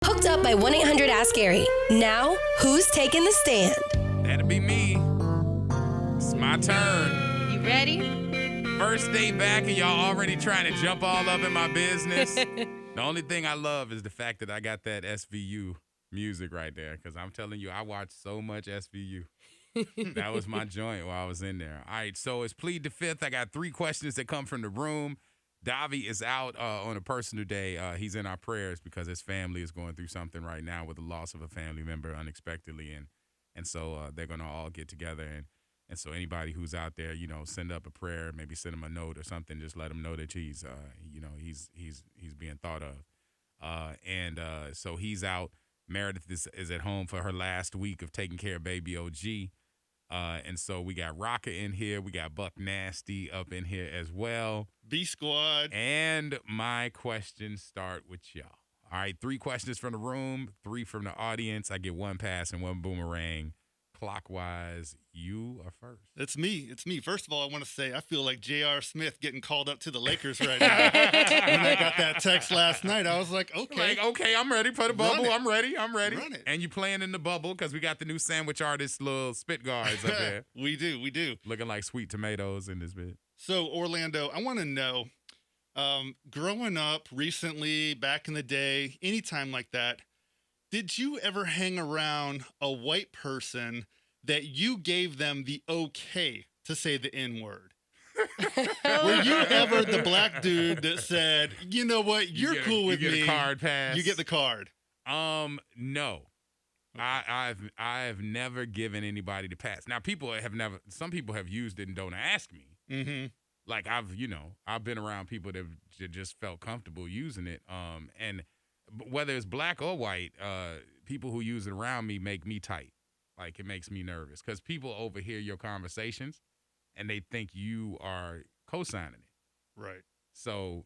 Hooked up by 1-800-ASK-GARY. Now, who's taking the stand? That'll be me. It's my turn. You ready? First day back and y'all already trying to jump all up in my business. The only thing I love is the fact that I got that SVU music right there, because I'm telling you, I watched so much SVU. That was my joint while I was in there. All right, so it's plead the fifth. I got 3 questions that come from the room. Davi is out on a personal day. He's in our prayers because his family is going through something right now with the loss of a family member unexpectedly, and so they're gonna all get together and so anybody who's out there, send up a prayer, maybe send him a note or something. Just let him know that he's being thought of, and so he's out. Meredith is at home for her last week of taking care of baby OG. And so we got Rocker in here. We got Buck Nasty up in here as well. B Squad. And my questions start with y'all. All right, 3 questions from the room, 3 from the audience. I get 1 pass and 1 boomerang. Clockwise, you are first. It's me. First of all, I want to say I feel like J.R. Smith getting called up to the Lakers right now. When I got that text last night, I was like, okay. Okay, I'm ready for the bubble. I'm ready. Run it. And you playing in the bubble because we got the new sandwich artist little spit guards up there. We do. Looking like sweet tomatoes in this bit. So, Orlando, I want to know, growing up recently, back in the day, anytime like that, did you ever hang around a white person that you gave them the okay to say the N-word? Were you ever the black dude that said, you know what, you're cool with me. You get a card pass. You get the card. No. I've never given anybody the pass. Now, some people have used it and don't ask me. Mm-hmm. Like I've been around people that just felt comfortable using it. And whether it's black or white, people who use it around me make me tight. Like, it makes me nervous because people overhear your conversations and they think you are co-signing it. Right. So,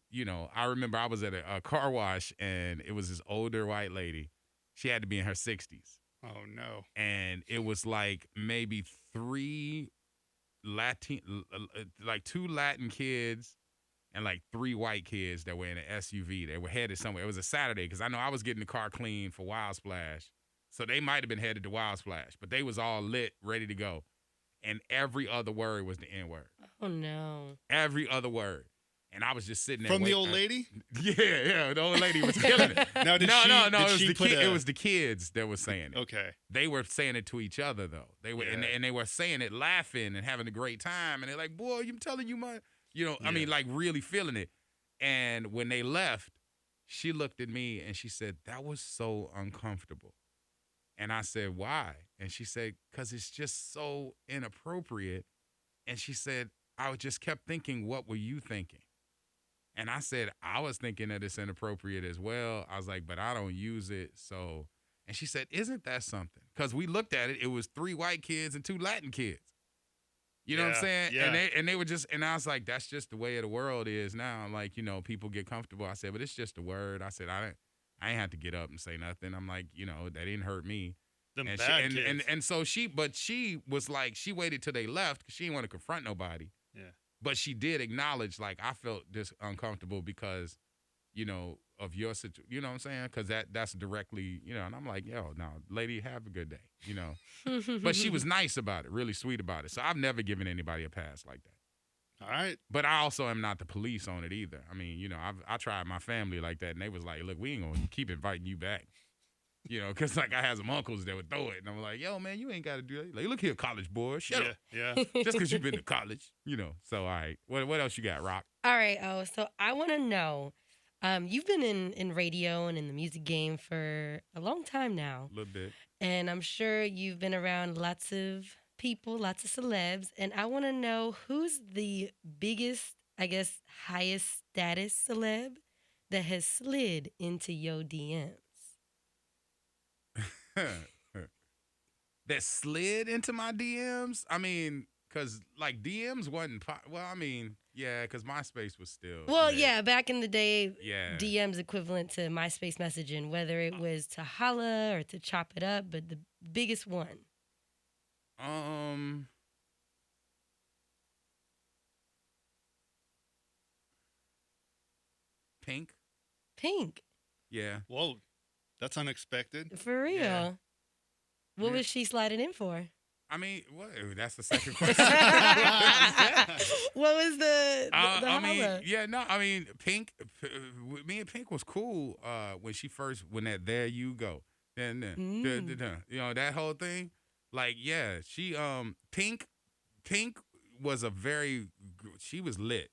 I remember I was at a car wash and it was this older white lady. She had to be in her 60s. Oh, no. And it was like maybe 2 Latin kids and like 3 white kids that were in an SUV. They were headed somewhere. It was a Saturday because I know I was getting the car cleaned for Wild Splash. So they might have been headed to Wild Splash, but they was all lit, ready to go. And every other word was the N-word. Oh, no. Every other word. And I was just sitting there. From the old lady? Yeah, the old lady was killing it. Now, It was the kids that were saying it. Okay. They were saying it to each other, though. They were, and they were saying it laughing and having a great time. And they're like, boy, I'm telling you, I mean, like really feeling it. And when they left, she looked at me and she said, that was so uncomfortable. And I said, why? And she said, because it's just so inappropriate. And she said, I just kept thinking, what were you thinking? And I said, I was thinking that it's inappropriate as well. I was like, but I don't use it. So, and she said, isn't that something? Because we looked at it. It was 3 white kids and 2 Latin kids. You know what I'm saying? Yeah. And they were just, and I was like, that's just the way of the world is now. Like, people get comfortable. I said, but it's just a word. I said, I ain't have to get up and say nothing. I'm like, that didn't hurt me. Them And bad she, kids. and so she was like, she waited till they left because she didn't want to confront nobody. Yeah. But she did acknowledge, like, I felt this uncomfortable because, of your situation. You know what I'm saying? Because that's directly, and I'm like, yo, no, lady, have a good day, But she was nice about it, really sweet about it. So I've never given anybody a pass like that. All right. But I also am not the police on it either. I mean, I tried my family like that, and they was like, look, we ain't going to keep inviting you back. Because, like, I had some uncles that would throw it. And I'm like, yo, man, you ain't got to do that. Like, look here, college boy. Shut up. Yeah. Just because you've been to college, So, all right. What else you got, Rock? All right. So I want to know, you've been in radio and in the music game for a long time now. A little bit. And I'm sure you've been around lots of people, lots of celebs. And I want to know who's the biggest, I guess, highest status celeb that has slid into your DMs. That slid into my DMs? I mean, because, like, DMs wasn't... because MySpace was still... Well, yeah, back in the day, yeah. DMs equivalent to MySpace messaging, whether it was to holla or to chop it up, but the biggest one. Pink? Pink. Yeah. Whoa. That's unexpected. For real. Yeah. What Yeah. was she sliding in for? I mean, what? That's the second question. What was the I mean, holla? yeah, no, I mean, Pink, me and Pink was cool when that There You Go. Then, you know, that whole thing. Like, yeah, she, Pink was she was lit.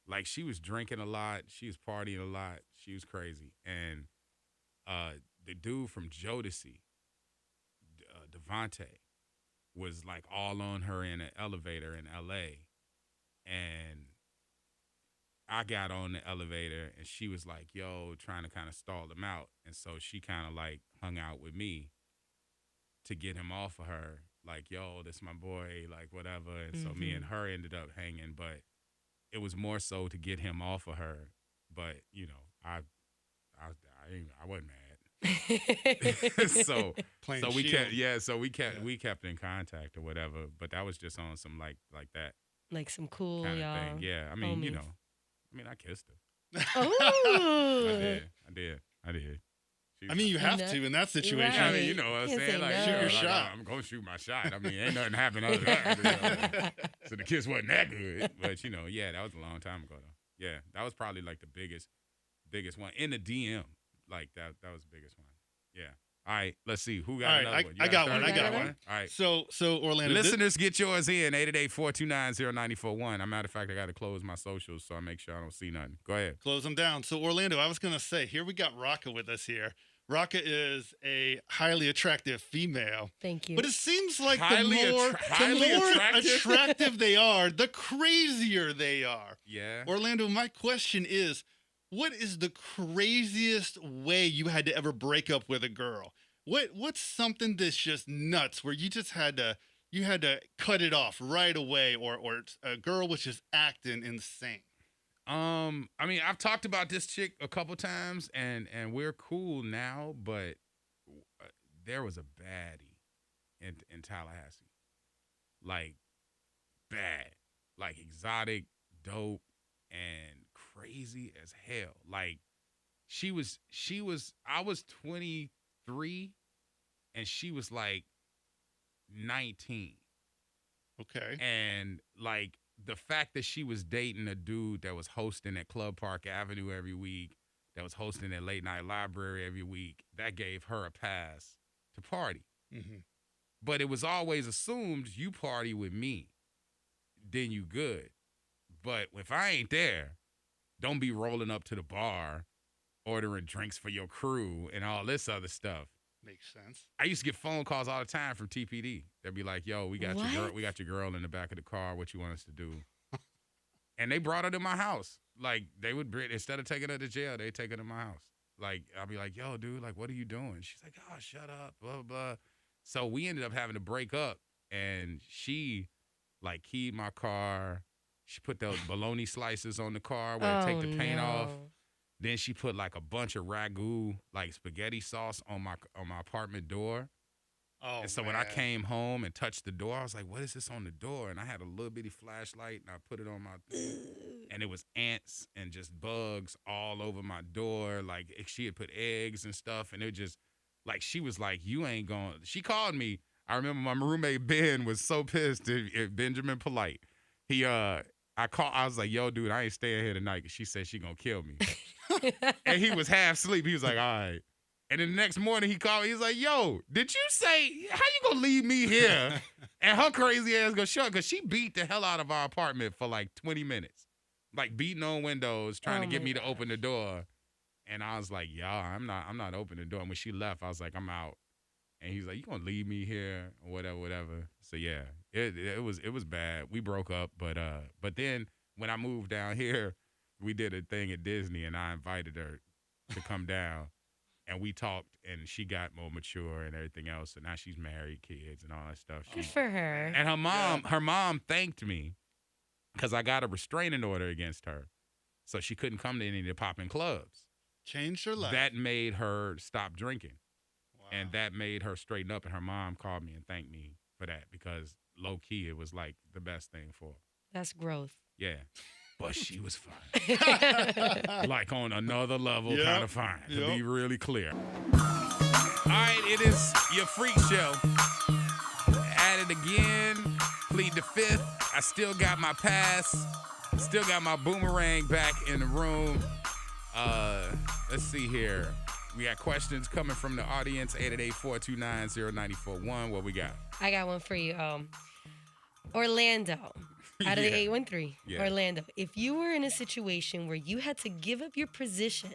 Like, she was drinking a lot. She was partying a lot. She was crazy. And the dude from Jodeci, Devontae, was like all on her in an elevator in LA. And I got on the elevator and she was like, yo, trying to kind of stall him out. And so she kind of like hung out with me to get him off of her. Like, yo, this my boy, like whatever. And so me and her ended up hanging, but it was more so to get him off of her. But, you know, I wasn't mad. so Playing so we shield. kept we kept in contact or whatever, but that was just on some like that Like some cool, kind of y'all. thing. Yeah, I mean, you homies. know, I kissed her. Oh. I did. She I was mean, you like, have to in that situation. yeah, I mean, you know what I'm Can't saying? say Like, no. shoot Shoot your your shot. I'm gonna shoot my shot. I mean, ain't nothing happened other than that. So the kiss wasn't that good, but you know, yeah, that was a long time ago though. Yeah, that was probably like the biggest one in the DM. Like that was the biggest one. Yeah. All right, let's see who got All right, another one. You I got one. started? I got You one. All right. So Orlando, Listeners, get yours in 888-429-0941. As a matter of fact, I got to close my socials so I make sure I don't see nothing. Go ahead. close them down. So Orlando, I was gonna say, here we got Raka with us here. Raka is a highly attractive female, Thank you. but it seems like Highly the more attractive? attractive they are, the crazier they are. Yeah. Orlando, my question is, what is the craziest way you had to ever break up with a girl? What's something that's just nuts where you just had to cut it off right away, or a girl was just acting insane? I mean, I've talked about this chick a couple times, and we're cool now, but there was a baddie in Tallahassee, like bad, like exotic, dope, and crazy as hell. Like she was. I was 23, and she was like 19. Okay. And like the fact that she was dating a dude that was hosting at Club Park Avenue every week, that was hosting at Late Night Library every week, that gave her a pass to party. Mm-hmm. But it was always assumed you party with me, then you good. But if I ain't there, don't be rolling up to the bar, ordering drinks for your crew and all this other stuff. Makes sense. I used to get phone calls all the time from TPD. They'd be like, "Yo, we got your girl in the back of the car. What you want us to do?" And they brought her to my house. Like they would, instead of taking her to jail, they take her to my house. Like I'll be like, "Yo, dude, like what are you doing?" She's like, "Oh, shut up, blah blah blah." So we ended up having to break up, and she like keyed my car. She put those bologna slices on the car where it take the paint off. Then she put like a bunch of ragu, like spaghetti sauce on my apartment door. Oh, and so when I came home and touched the door, I was like, what is this on the door? And I had a little bitty flashlight and I put it on my thing. And it was ants and just bugs all over my door. Like she had put eggs and stuff. And it just like, she was like, you ain't going. She called me. I remember my roommate Ben was so pissed at Benjamin Polite. I was like, yo, dude, I ain't staying here tonight because she said she gonna kill me. And he was half asleep. He was like, all right. And then the next morning he called me. He's like, yo, did you say, how you gonna leave me here? And her crazy ass go shut, because she beat the hell out of our apartment for like 20 minutes. Like beating on windows, trying to get me to open the door. And I was like, y'all, I'm not opening the door. And when she left, I was like, I'm out. And he's like, you gonna leave me here or whatever. So yeah, it was bad. We broke up, but then when I moved down here, we did a thing at Disney, and I invited her to come down, and we talked, and she got more mature and everything else. So now she's married, kids, and all that stuff. Good for her. And her mom thanked me because I got a restraining order against her, so she couldn't come to any of the popping clubs. Changed her life. That made her stop drinking. Wow. And that made her straighten up, and her mom called me and thanked me for that because low-key it was like the best thing for her. That's growth. Yeah. but she was fine. Like on another level, Yep. kind of fine, to Yep. be really clear. All right, it is your freak show. At it again, plead the fifth. I still got my pass, still got my boomerang back in the room. Let's see here. We got questions coming from the audience, 888-429-0941. What we got? I got one for you. Orlando, out of the Yeah. 813. Yeah. Orlando, if you were in a situation where you had to give up your position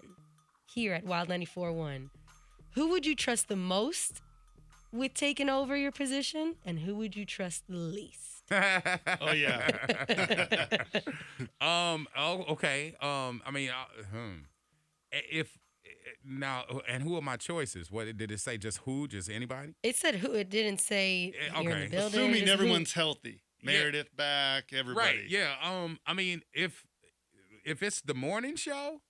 here at Wild 94.1, who would you trust the most with taking over your position, and who would you trust the least? Oh, yeah. Okay. I mean, if now, and who are my choices? What did it say? Just who? Just anybody? It said who. It didn't say you're in okay. the building. Assuming just who. everyone's healthy. Yeah. Meredith back, everybody. Right. Yeah. I mean, if it's the morning show,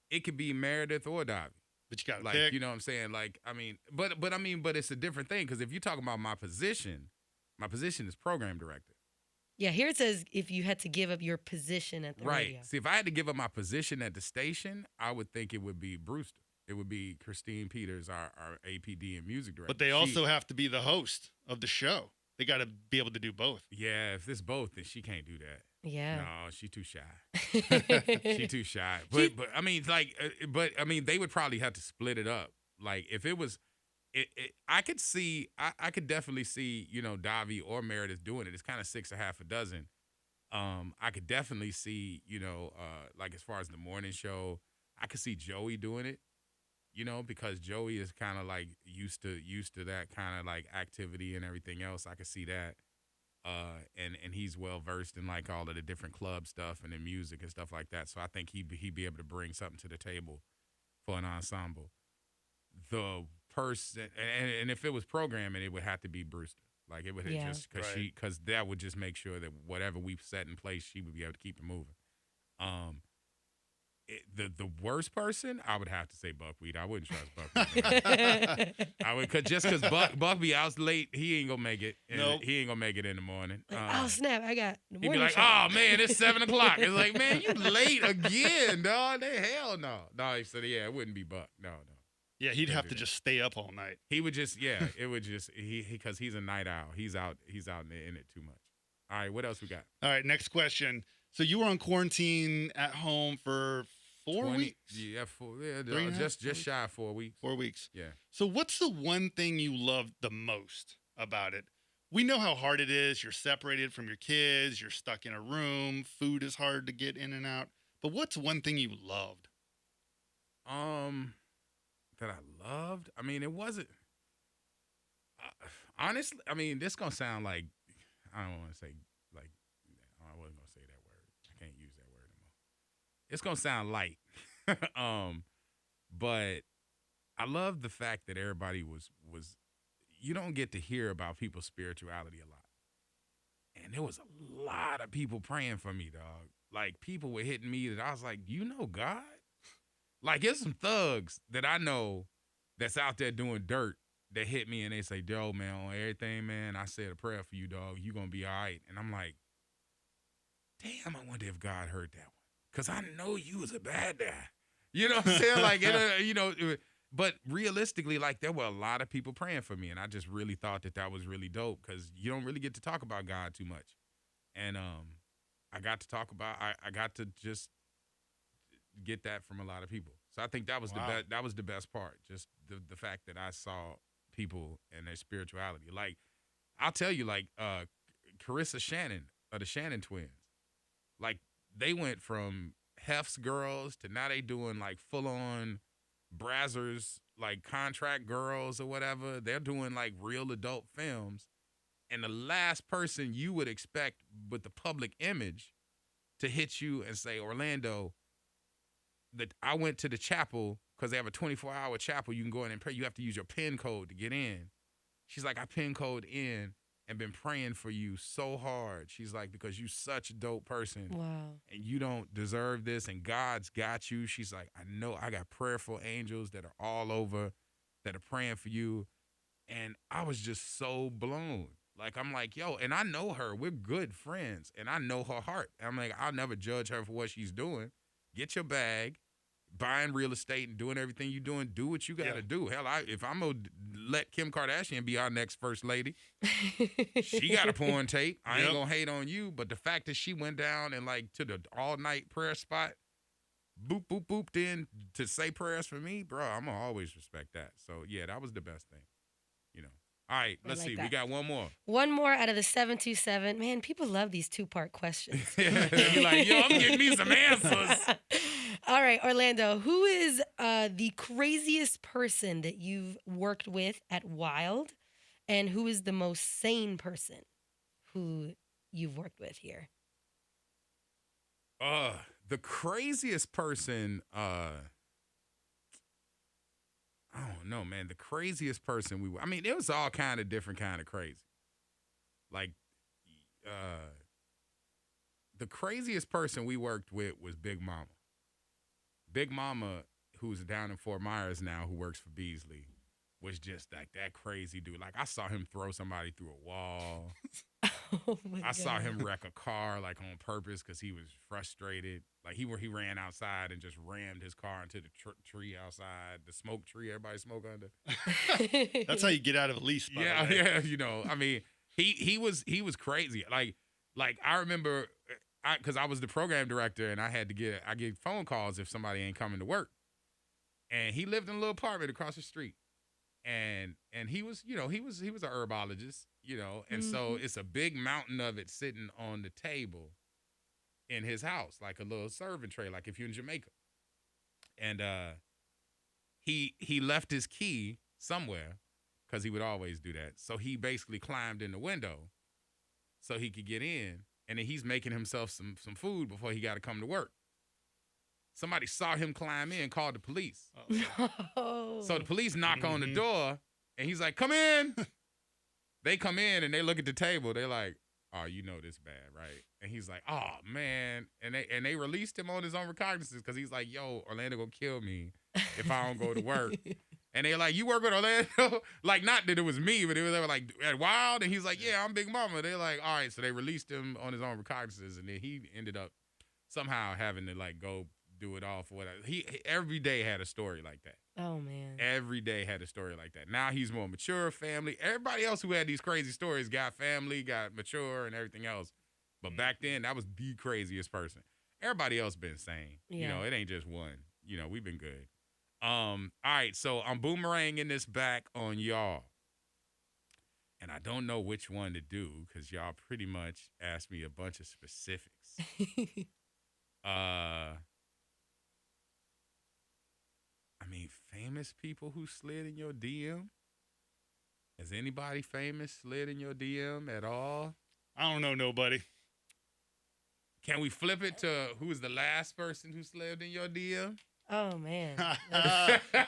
it could be Meredith or Davy. But you got to Like, pick. you know what I'm saying? Like, I mean, but it's a different thing because if you're talking about my position is program director. Yeah, here it says if you had to give up your position at the Right. radio. See, if I had to give up my position at the station, I would think it would be Brewster. It would be Christine Peters, our APD and music director. But they also have to be the host of the show. They got to be able to do both. Yeah, if it's both, then she can't do that. Yeah. No, she's too shy. She's too shy. But I mean, like, they would probably have to split it up. Like, if it was, I could see, I could definitely see, Davi or Meredith doing it. It's kind of 6 or half a dozen. I could definitely see, like as far as the morning show, I could see Joey doing it. Because Joey is kind of like used to that kind of like activity and everything else. I could see that. And he's well versed in like all of the different club stuff and the music and stuff like that. So I think he'd be able to bring something to the table for an ensemble. The person, and if it was programming, it would have to be Brewster. Like it would just because that would just make sure that whatever we've set in place, she would be able to keep it moving. The worst person, I would have to say Buckwheat. I wouldn't trust Buckwheat. I would, because Buck be out late, he ain't gonna make it. Nope. He ain't gonna make it in the morning. Like, oh snap! I got. The He'd be morning like, show. "Oh man, it's 7 o'clock." It's like, man, you late again, dog. Hell no. No, he said, yeah, it wouldn't be Buck. No. Yeah, he'd have to just stay up all night. He would just, it would just because he's a night owl. He's out in it too much. All right, what else we got? All right, next question. So you were on quarantine at home for 4 weeks? Yeah, and a half, just shy of 4 weeks. 4 weeks. Yeah. So what's the one thing you loved the most about it? We know how hard it is. You're separated from your kids. You're stuck in a room. Food is hard to get in and out. But what's one thing you loved? That I loved? I mean, it wasn't. Honestly, I mean, this gonna sound like I don't want to say like I wasn't gonna say that word. I can't use that word anymore. It's gonna sound light, but I love the fact that everybody was. You don't get to hear about people's spirituality a lot, and there was a lot of people praying for me, dog. Like people were hitting me that I was like, you know, God. Like, there's some thugs that I know that's out there doing dirt that hit me and they say, yo, man, on everything, man, I said a prayer for you, dog. You going to be all right. And I'm like, damn, I wonder if God heard that one. Because I know you was a bad guy. You know what I'm saying? Like, but realistically, like, there were a lot of people praying for me. And I just really thought that was really dope because you don't really get to talk about God too much. And I got to talk about, I got to just get that from a lot of people. So I think that was the best part. Just the fact that I saw people and their spirituality. Like, I'll tell you, like, Carissa Shannon of the Shannon twins, like, they went from Hef's girls to now they doing like full on Brazzers, like contract girls or whatever. They're doing like real adult films. And the last person you would expect with the public image to hit you and say, Orlando, that I went to the chapel because they have a 24-hour chapel. You can go in and pray. You have to use your PIN code to get in. She's like, I PIN code in and been praying for you so hard. She's like, because you such a dope person. Wow. And you don't deserve this, and God's got you. She's like, I know I got prayerful angels that are all over that are praying for you. And I was just so blown. Like, I'm like, yo, and I know her. We're good friends, and I know her heart. I'm like, I'll never judge her for what she's doing. Get your bag, buying real estate and doing everything you're doing. Do what you got to do. Hell, if I'm going to let Kim Kardashian be our next first lady, she got a porn tape. I ain't going to hate on you, but the fact that she went down and, like, to the all-night prayer spot, boop, boop, boop, then to say prayers for me, bro, I'm going to always respect that. So, yeah, that was the best thing, you know. All right, let's see. That. We got one more. One more out of the 727. Man, people love these two-part questions. You're like, yo, I'm getting me some answers. All right, Orlando, who is the craziest person that you've worked with at Wild, and who is the most sane person who you've worked with here? The craziest person, I don't know, man. The craziest person I mean, it was all kind of different kind of crazy. Like, the craziest person we worked with was Big Mama. Big Mama, who's down in Fort Myers now, who works for Beasley, was just like that crazy dude. Like, I saw him throw somebody through a wall. Oh my God. Saw him wreck a car, like, on purpose because he was frustrated. Like, he ran outside and just rammed his car into the tree outside, the smoke tree everybody smoke under. That's how you get out of a lease, by the way. Yeah, you know. I mean, he was crazy. Like I remember, because I was the program director and I get phone calls if somebody ain't coming to work. And he lived in a little apartment across the street. And he was, you know, he was a herbologist, you know, and so it's a big mountain of it sitting on the table in his house, like a little serving tray, like if you're in Jamaica. And he left his key somewhere because he would always do that. So he basically climbed in the window so he could get in, and then he's making himself some food before he got to come to work. Somebody saw him climb in, called the police. No. So the police knock on the door, and he's like, come in. They come in, and they look at the table. They're like, oh, you know this bad, right? And he's like, oh, man. And they released him on his own recognizance because he's like, yo, Orlando gonna kill me if I don't go to work. And they're like, you work with Orlando? Like, not that it was me, but they were like, at Wild? And he's like, yeah, I'm Big Mama. They're like, all right. So they released him on his own recognizance, and then he ended up somehow having to, like, go do it all for whatever. He every day had a story like that. Oh, man. Every day had a story like that. Now he's more mature, family. Everybody else who had these crazy stories got family, got mature, and everything else. But back then, that was the craziest person. Everybody else been sane. Yeah. You know, it ain't just one. You know, we've been good. All right, so I'm boomeranging this back on y'all. And I don't know which one to do because y'all pretty much asked me a bunch of specifics. I mean, famous people who slid in your DM? Has anybody famous slid in your DM at all? I don't know nobody. Can we flip it to who's the last person who slid in your DM? Oh, man.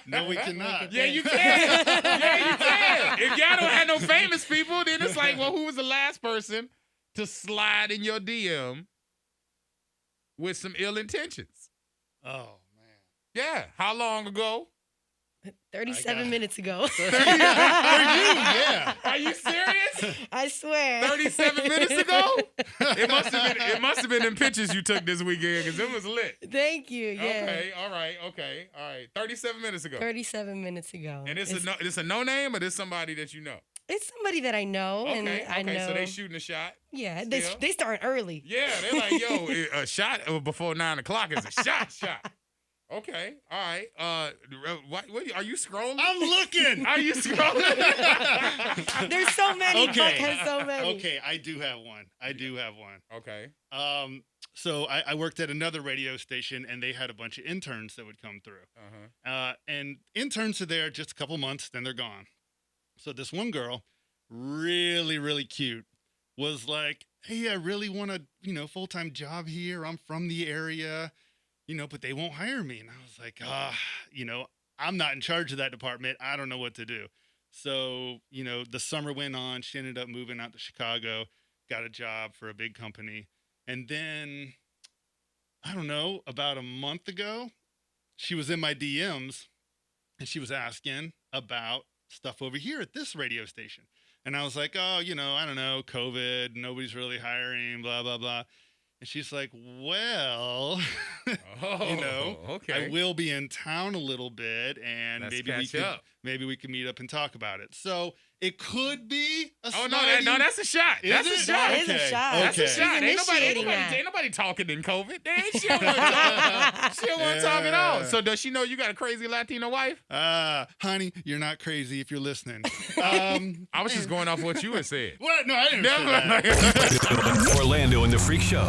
No, we cannot. Yeah, you can. Yeah, you can. If y'all don't have no famous people, then it's like, well, who was the last person to slide in your DM with some ill intentions? Oh, Yeah. How long ago? 37 minutes ago. For you, yeah. Are you serious? I swear. 37 minutes ago? It must have been them pictures you took this weekend because it was lit. Thank you. Yeah. Okay. All right. 37 minutes ago. 37 minutes ago. And it's a no name, or this somebody that you know? It's somebody that I know, and I know. So they shooting a shot. Yeah, still? they start early. Yeah, they're like, yo, a shot before 9 o'clock is a shot. Okay, all right. What are you scrolling? I'm looking. Are you scrolling? There's so many. Okay. Buck has so many. Okay, I do have one. Okay. So I worked at another radio station, and they had a bunch of interns that would come through. And interns are there just a couple months, then they're gone. So this one girl, really, really cute, was like, hey, I really want a, full-time job here. I'm from the area, but they won't hire me. And I was like, I'm not in charge of that department. I don't know what to do. So, the summer went on. She ended up moving out to Chicago, got a job for a big company. And then, I don't know, about a month ago, she was in my DMs and she was asking about stuff over here at this radio station. And I was like, oh, I don't know, COVID, nobody's really hiring, blah, blah, blah. And she's like, well, okay. I will be in town a little bit, and Let's maybe catch up. maybe we can meet up and talk about it. So it could be a Oh, sliding. no, that's a shot. Is That's it? a shot. That is a shot. Okay. That's a shot. Ain't initiating that. nobody talking in COVID. She don't want to talk. She don't want to talk at all. So does she know you got a crazy Latino wife? Honey, you're not crazy if you're listening. I was just going off what you had said. What? No, I didn't say that. Orlando and the Freak Show.